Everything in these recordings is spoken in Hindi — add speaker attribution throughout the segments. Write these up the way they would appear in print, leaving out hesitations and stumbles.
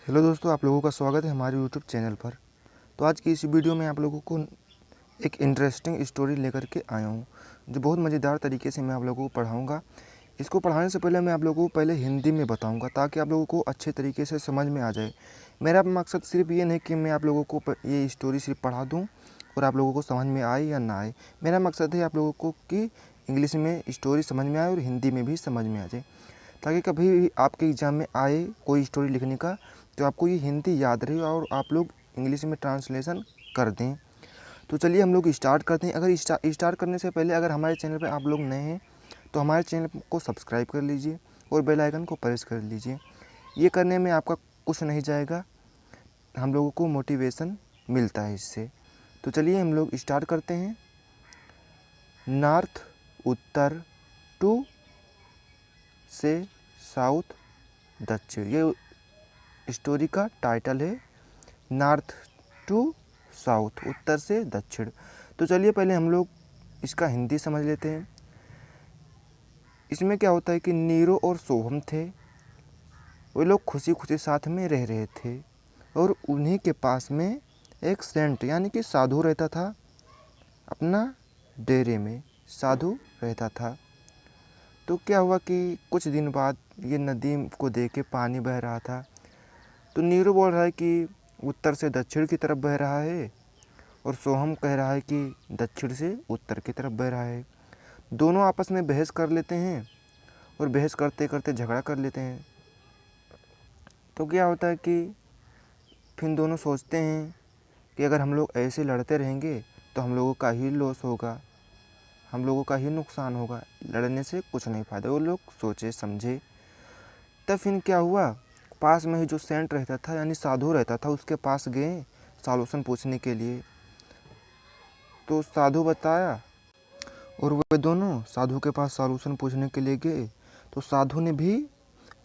Speaker 1: हेलो दोस्तों, आप लोगों का स्वागत है हमारे यूट्यूब चैनल पर। तो आज की इस वीडियो में आप लोगों को एक इंटरेस्टिंग स्टोरी लेकर के आया हूँ, जो बहुत मज़ेदार तरीके से मैं आप लोगों को पढ़ाऊँगा। इसको पढ़ाने से पहले मैं आप लोगों को पहले हिंदी में बताऊँगा, ताकि आप लोगों को अच्छे तरीके से समझ में आ जाए। मेरा मकसद सिर्फ ये नहीं कि मैं आप लोगों को ये स्टोरी सिर्फ पढ़ा दूँ और आप लोगों को समझ में आए या ना आए। मेरा मकसद है आप लोगों को कि इंग्लिश में स्टोरी समझ में आए और हिंदी में भी समझ में आ जाए, ताकि कभी भी आपके एग्ज़ाम में आए कोई स्टोरी लिखने का तो आपको ये हिंदी याद रहे और आप लोग इंग्लिश में ट्रांसलेशन कर दें। तो चलिए हम लोग स्टार्ट करते हैं। अगर स्टार्ट करने से पहले अगर हमारे चैनल पर आप लोग नए हैं तो हमारे चैनल को सब्सक्राइब कर लीजिए और बेल आइकन को प्रेस कर लीजिए। ये करने में आपका कुछ नहीं जाएगा, हम लोगों को मोटिवेशन मिलता है इससे। तो चलिए हम लोग स्टार्ट करते हैं। नॉर्थ उत्तर टू से साउथ दक्षिण, ये स्टोरी का टाइटल है। नॉर्थ टू साउथ, उत्तर से दक्षिण। तो चलिए पहले हम लोग इसका हिंदी समझ लेते हैं। इसमें क्या होता है कि नीरो और सोहम थे। वे लोग खुशी खुशी साथ में रह रहे थे और उन्हीं के पास में एक सेंट यानी कि साधु रहता था। अपना डेरे में साधु रहता था। तो क्या हुआ कि कुछ दिन बाद ये नदी को देख के पानी बह रहा था। तो नीरू बोल रहा है कि उत्तर से दक्षिण की तरफ बह रहा है और सोहम कह रहा है कि दक्षिण से उत्तर की तरफ बह रहा है। दोनों आपस में बहस कर लेते हैं और बहस करते करते झगड़ा कर लेते हैं। तो क्या होता है कि फिर दोनों सोचते हैं कि अगर हम लोग ऐसे लड़ते रहेंगे तो हम लोगों का ही लॉस होगा, हम लोगों का ही नुकसान होगा, लड़ने से कुछ नहीं फ़ायदा। वो लोग सोचे समझे। तब फिर क्या हुआ, पास में ही जो सेंट रहता था यानी साधु रहता था उसके पास गए सॉल्यूशन पूछने के लिए। तो साधु बताया और वे दोनों साधु के पास सॉल्यूशन पूछने के लिए गए। तो साधु ने भी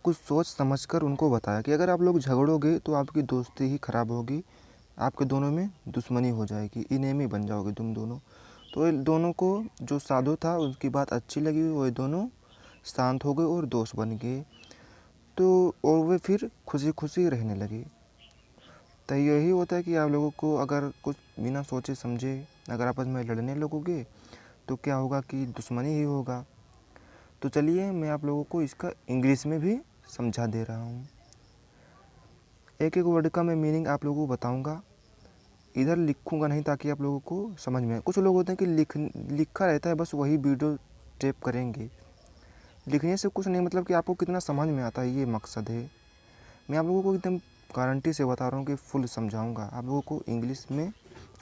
Speaker 1: कुछ सोच समझकर उनको बताया कि अगर आप लोग झगड़ोगे तो आपकी दोस्ती ही ख़राब होगी, आपके दोनों में दुश्मनी हो जाएगी, इनेमी बन जाओगे तुम दोनों। तो ये दोनों को जो साधु था उसकी बात अच्छी लगी, वो दोनों शांत हो गए और दोस्त बन गए। तो और वे फिर खुशी खुशी रहने लगे। तो यही होता है कि आप लोगों को अगर कुछ बिना सोचे समझे अगर आपस में लड़ने लगोगे तो क्या होगा कि दुश्मनी ही होगा। तो चलिए मैं आप लोगों को इसका इंग्लिश में भी समझा दे रहा हूँ। एक एक वर्ड का मैं मीनिंग आप लोगों को बताऊँगा, इधर लिखूँगा नहीं ताकि आप लोगों को समझ में आए। कुछ लोग होते हैं कि लिखा रहता है बस वही वीडियो टेप करेंगे, लिखने से कुछ नहीं, मतलब कि आपको कितना समझ में आता है ये मकसद है। मैं आप लोगों को एकदम गारंटी से बता रहा हूँ कि फुल समझाऊँगा, आप लोगों को इंग्लिश में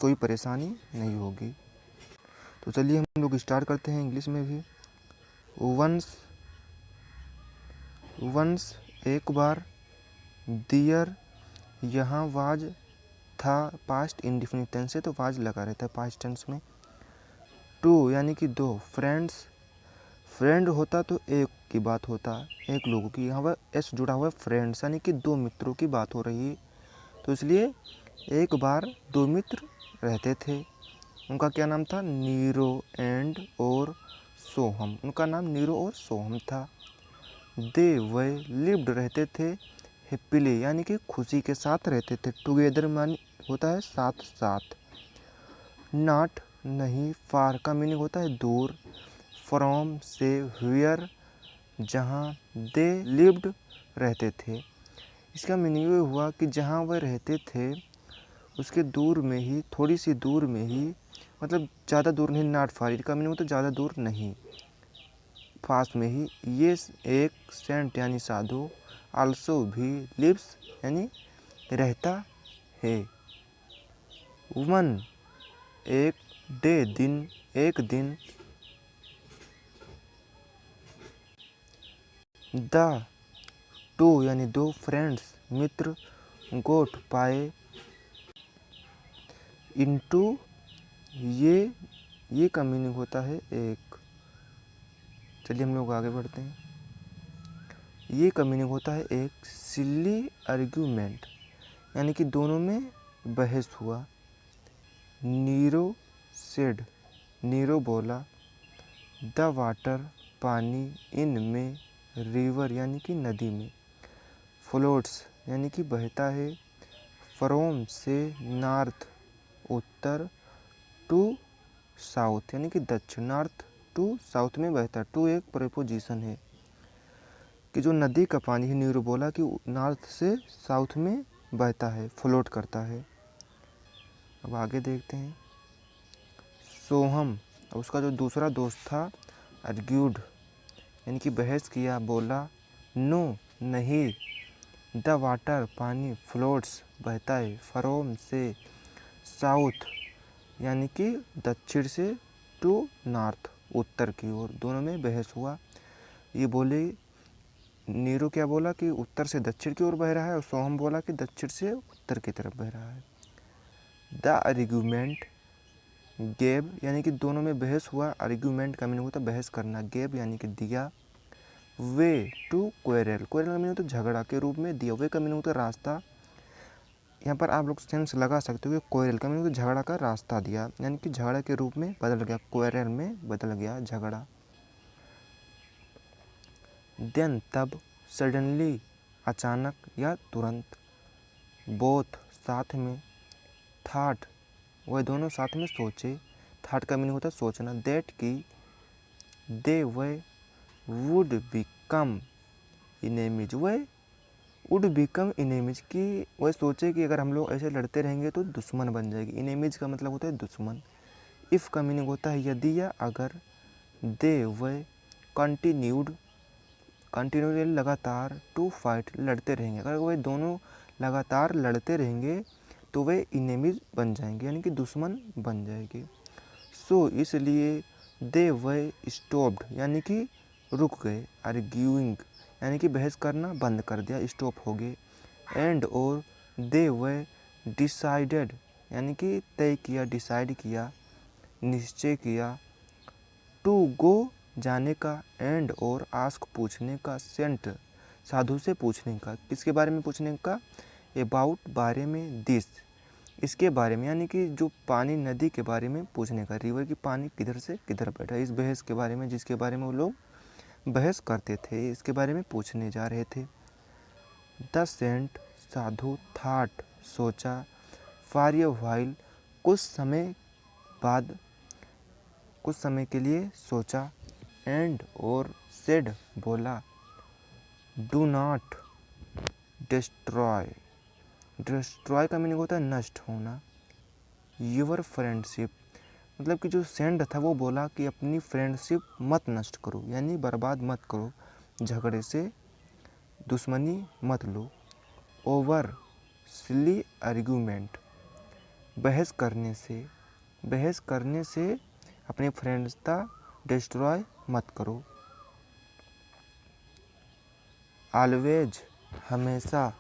Speaker 1: कोई परेशानी नहीं होगी। तो चलिए हम लोग स्टार्ट करते हैं इंग्लिश में भी। वंस एक बार, दियर यहाँ वाज था, पास्ट इंडिफिनिट टेंस है तो वाज लगा रहता है पास्ट टेंस में। टू यानी कि दो, फ्रेंड्स, फ्रेंड होता तो एक की बात होता, एक लोगों की, यहाँ पर एस जुड़ा हुआ है, फ्रेंड्स यानी कि दो मित्रों की बात हो रही है। तो इसलिए एक बार दो मित्र रहते थे। उनका क्या नाम था, नीरो एंड और सोहम। उनका नाम नीरो और सोहम था। दे वे लिव्ड रहते थे, हैप्पीली यानी कि खुशी के साथ रहते थे। टुगेदर मान होता है साथ साथ। नॉट नहीं, फार का मीनिंग होता है दूर, फ्रॉम से, वेयर जहाँ, दे लिव्ड रहते थे। इसका मीनिंग ये हुआ कि जहाँ वह रहते थे उसके दूर में ही, थोड़ी सी दूर में ही, मतलब ज़्यादा दूर नहीं, नॉट फार, इसका मीनिंग होता है ज़्यादा दूर नहीं, पास में ही। ये एक सेंट यानी साधु, आल्सो भी, लिव्स यानी रहता है। वन एक, डे दिन, एक दिन। द टू यानी दो, फ्रेंड्स मित्र, गोट पाए, इनटू ये का मीनिंग होता है एक। चलिए हम लोग आगे बढ़ते हैं। ये का मीनिंग होता है एक, सिली आर्ग्यूमेंट यानी कि दोनों में बहस हुआ। नीरो सेड, नीरो बोला, द वाटर पानी, इन में, रिवर यानी कि नदी में, फ्लोट्स यानी कि बहता है, फ्रॉम से नॉर्थ उत्तर, टू साउथ यानी कि दक्षिण, नॉर्थ टू साउथ में बहता है। टू एक प्रीपोजिशन है कि जो नदी का पानी है, नीरू बोला कि नॉर्थ से साउथ में बहता है, फ्लोट करता है। अब आगे देखते हैं। सोहम, उसका जो दूसरा दोस्त था, आर्ग्यूड यानी कि बहस किया, बोला, नो नहीं, द वाटर पानी, फ्लोट्स बहता है, फ्रॉम से साउथ यानी कि दक्षिण से, टू नॉर्थ उत्तर की ओर। दोनों में बहस हुआ। ये बोले, नीरू क्या बोला कि उत्तर से दक्षिण की ओर बह रहा है, और सोहम बोला कि दक्षिण से उत्तर की तरफ बह रहा है। द आर्ग्यूमेंट गेब यानी कि दोनों में बहस हुआ। आर्ग्यूमेंट का मीनिंग होता है बहस करना, गेब यानी कि दिया, वे टू क्वेरल, क्वेरल का मीनिंग होता है झगड़ा के रूप में दिया, वे का मीनिंग होता है रास्ता। यहाँ पर आप लोग सेंस लगा सकते हो कि क्वेरल का मीनिंग होता है झगड़ा का रास्ता दिया, यानी कि झगड़ा के रूप में बदल गया, क्वेरल में बदल गया झगड़ा। देन तब, सडनली अचानक या तुरंत, बोथ साथ में, थाट वह दोनों साथ में सोचे, थाट का मीनिंग होता है सोचना, दैट की दे वह वुड बिकम इनेमीज, वह वुड बिकम इनेमीज की वह सोचे कि अगर हम लोग ऐसे लड़ते रहेंगे तो दुश्मन बन जाएगी। इनेमीज का मतलब होता है दुश्मन। इफ़ का मीनिंग होता है यदि या अगर। दे वह कंटिन्यूड, कंटिन्यूअली लगातार, टू फाइट लड़ते रहेंगे, अगर वह दोनों लगातार लड़ते रहेंगे तो वे इनेमीज बन जाएंगे यानी कि दुश्मन बन जाएंगे। सो इसलिए दे वे स्टॉप्ड यानी कि रुक गए, आर्ग्यूइंग यानी कि बहस करना बंद कर दिया, स्टॉप हो गए। एंड और दे वे डिसाइडेड यानी कि तय किया, डिसाइड किया, निश्चय किया, टू गो जाने का, एंड और आस्क पूछने का, सेंट साधु से पूछने का, किसके बारे में पूछने का, अबाउट बारे में, दिस इसके बारे में यानी कि जो पानी नदी के बारे में पूछने का, रिवर की पानी किधर से किधर बैठा, इस बहस के बारे में जिसके बारे में वो लोग बहस करते थे, इसके बारे में पूछने जा रहे थे। द सेंट साधु, थाट सोचा, फॉर ए व्हाइल कुछ समय बाद, कुछ समय के लिए सोचा, एंड और सेड बोला, डू नॉट डिस्ट्रॉय, डिस्ट्रॉय का मीनिंग होता है नष्ट होना, यूर फ्रेंडशिप मतलब कि जो सेंड था वो बोला कि अपनी फ्रेंडशिप मत नष्ट करो यानी बर्बाद मत करो, झगड़े से दुश्मनी मत लो। ओवर सिली आर्ग्यूमेंट बहस करने से अपनी फ्रेंड्सता डिस्ट्रॉय मत करो। ऑलवेज हमेशा,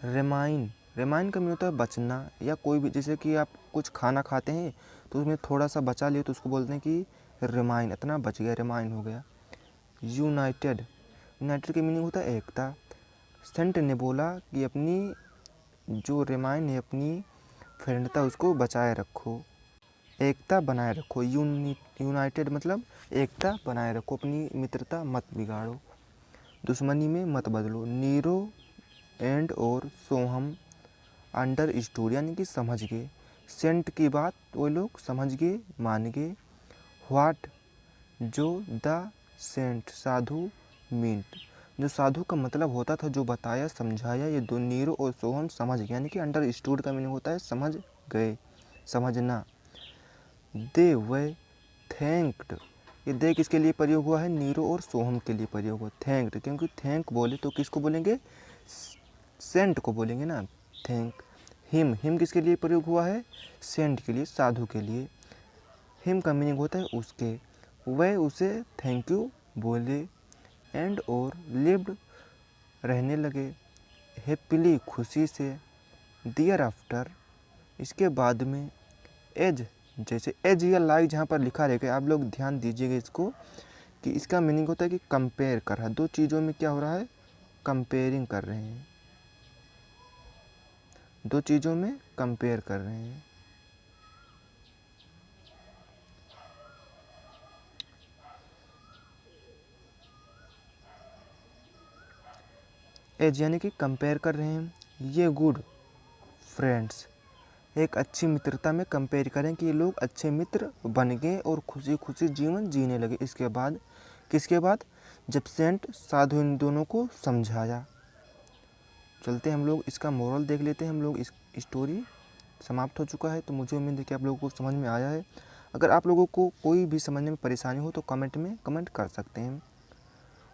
Speaker 1: रिमाइन, रिमाइन का मीनिंग होता है बचना, या कोई भी जैसे कि आप कुछ खाना खाते हैं तो उसमें थोड़ा सा बचा लिए तो उसको बोलते हैं कि रिमाइन, इतना बच गया, रिमाइन हो गया। यूनाइटेड, यूनाइटेड का मीनिंग होता है एकता। सेंट ने बोला कि अपनी जो रिमाइन है, अपनी फ्रेंडता उसको बचाए रखो, एकता बनाए रखो। यूनाइटेड मतलब एकता बनाए रखो, अपनी मित्रता मत बिगाड़ो, दुश्मनी में मत बदलो। नीरो एंड और सोहम अंडरस्टूड यानी कि समझ गए, सेंट की बात वो लोग समझ गए, मान गए। व्हाट जो द सेंट साधु मीन्ट जो साधु का मतलब होता था, जो बताया समझाया, ये दो नीरो और सोहम समझ गए यानी कि अंडरस्टूड का मीनिंग होता है समझ गए, समझना। दे वे थैंक्ड, ये दे किसके लिए प्रयोग हुआ है, नीरो और सोहम के लिए प्रयोग हुआ। थैंक्ड क्योंकि थैंक बोले तो किसको बोलेंगे, सेंट को बोलेंगे ना, थैंक। हिम किसके लिए प्रयोग हुआ है, सेंट के लिए, साधु के लिए। हिम का मीनिंग होता है उसके, वह उसे थैंक यू बोले। एंड और लिव्ड रहने लगे, हैप्पीली खुशी से, दियर आफ्टर इसके बाद में, एज जैसे एज या लाइक जहाँ पर लिखा रहेगा आप लोग ध्यान दीजिएगा इसको, कि इसका मीनिंग होता है कि कंपेयर कर रहा है, दो चीज़ों में क्या हो रहा है, कंपेयरिंग कर रहे हैं, दो चीज़ों में कंपेयर कर रहे हैं। एज यानी कि कंपेयर कर रहे हैं, ये गुड फ्रेंड्स, एक अच्छी मित्रता में कंपेयर करें कि ये लोग अच्छे मित्र बन गए और खुशी खुशी जीवन जीने लगे। इसके बाद किसके बाद, जब सेंट साधु इन दोनों को समझाया। चलते हम लोग इसका मोरल देख लेते हैं। हम लोग इस स्टोरी समाप्त हो चुका है। तो मुझे उम्मीद है कि आप लोगों को समझ में आया है। अगर आप लोगों को कोई भी समझने में परेशानी हो तो कमेंट में कमेंट कर सकते हैं।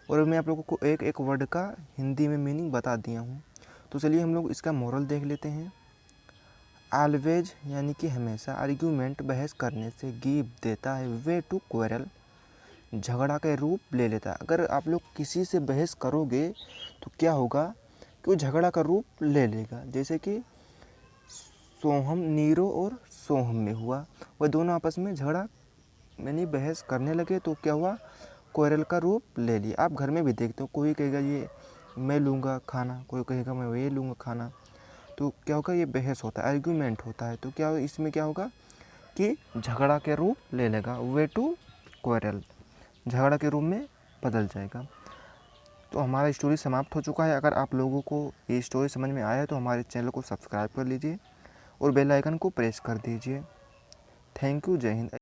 Speaker 1: और मैं आप लोगों को एक एक वर्ड का हिंदी में मीनिंग बता दिया हूँ। तो चलिए हम लोग इसका मोरल देख लेते हैं। ऑलवेज यानी कि हमेशा, आर्ग्यूमेंट बहस करने से, गिव देता है, वे टू क्वेरल झगड़ा का रूप ले लेता है। अगर आप लोग किसी से बहस करोगे तो क्या होगा कि वो झगड़ा का रूप ले लेगा। जैसे कि सोहम, नीरो और सोहम में हुआ, वह दोनों आपस में झगड़ा यानी बहस करने लगे तो क्या हुआ, क्वेरल का रूप ले लिया। आप घर में भी देखते हो, कोई कहेगा ये मैं लूँगा खाना, कोई कहेगा मैं ये लूँगा खाना, तो क्या होगा, ये बहस होता है, आर्ग्यूमेंट होता है। तो क्या इसमें क्या होगा कि झगड़ा के रूप ले लेगा, वे टू क्वेरल झगड़ा के रूप में बदल जाएगा। तो हमारा स्टोरी समाप्त हो चुका है। अगर आप लोगों को ये स्टोरी समझ में आया है तो हमारे चैनल को सब्सक्राइब कर लीजिए और बेल आइकन को प्रेस कर दीजिए। थैंक यू, जय हिंद।